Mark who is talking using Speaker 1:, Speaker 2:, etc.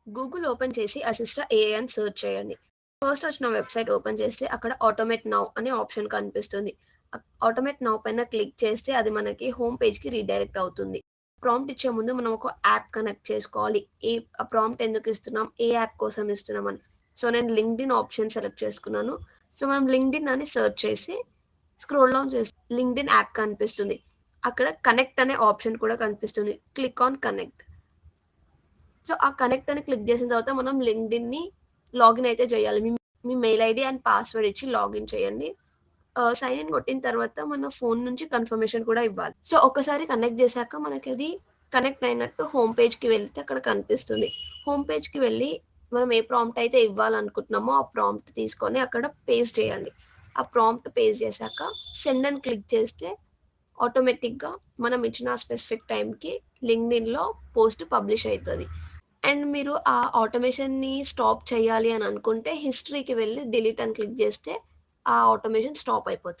Speaker 1: Google open చేసి అసిస్టా AI అని search చేయండి. ఫస్ట్ వచ్చిన వెబ్‌సైట్ ఓపెన్ చేస్తే అక్కడ ఆటోమేట్ నౌ అనే ఆప్షన్ కనిపిస్తుంది. ఆటోమేట్ నౌ పైన క్లిక్ చేస్తే అది మనకి హోమ్ పేజ్‌కి రీడైరెక్ట్ అవుతుంది. ప్రాంప్ట్ ఇచ్చే ముందు మనం ఒక యాప్ కనెక్ట్ చేసుకోవాలి. ఆ ప్రాంప్ట్ ఎందుకు ఇస్తున్నాం? ఏ యాప్ కోసం ఇస్తున్నాం అని. సో, నేను లింక్డ్ఇన్ ఆప్షన్ సెలెక్ట్ చేసుకున్నాను. సో, మనం లింక్డ్ఇన్ అని సెర్చ్ చేసి స్క్రోల్ డౌన్ చేస్తే లింక్డ్ఇన్ యాప్ కనిపిస్తుంది. అక్కడ కనెక్ట్ అనే ఆప్షన్ కూడా కనిపిస్తుంది. Click on connect. సో, ఆ కనెక్ట్ అని క్లిక్ చేసిన తర్వాత మనం లింక్డ్ఇన్‌ని లాగిన్ అయితే చేయాలి. మీ మీ మెయిల్ ఐడీ అండ్ పాస్వర్డ్ ఇచ్చి లాగిన్ చేయండి. సైన్ ఇన్ కొట్టిన తర్వాత మన ఫోన్ నుంచి కన్ఫర్మేషన్ కూడా ఇవ్వాలి. సో, ఒక్కసారి కనెక్ట్ చేశాక మనకది కనెక్ట్ అయినట్టు హోమ్ పేజ్‌కి వెళ్తే అక్కడ కనిపిస్తుంది. హోమ్ పేజ్‌కి వెళ్ళి మనం ఏ ప్రాంప్ట్ అయితే ఇవ్వాలనుకుంటున్నామో ఆ ప్రాంప్ట్ తీసుకొని అక్కడ పేస్ట్ చేయండి. ఆ ప్రాంప్ట్ పేస్ట్ చేశాక సెండ్ అని క్లిక్ చేస్తే ఆటోమేటిక్‌గా మనం ఇచ్చిన స్పెసిఫిక్ టైంకి లింక్డ్ఇన్‌లో పోస్ట్ పబ్లిష్ అయితది. అండ్ మీరు ఆ ఆటోమేషన్‌ని స్టాప్ చేయాలి అని అనుకుంటే హిస్టరీకి వెళ్లి డిలీట్ అని క్లిక్ చేస్తే ఆ ఆటోమేషన్ స్టాప్ అయిపోతది.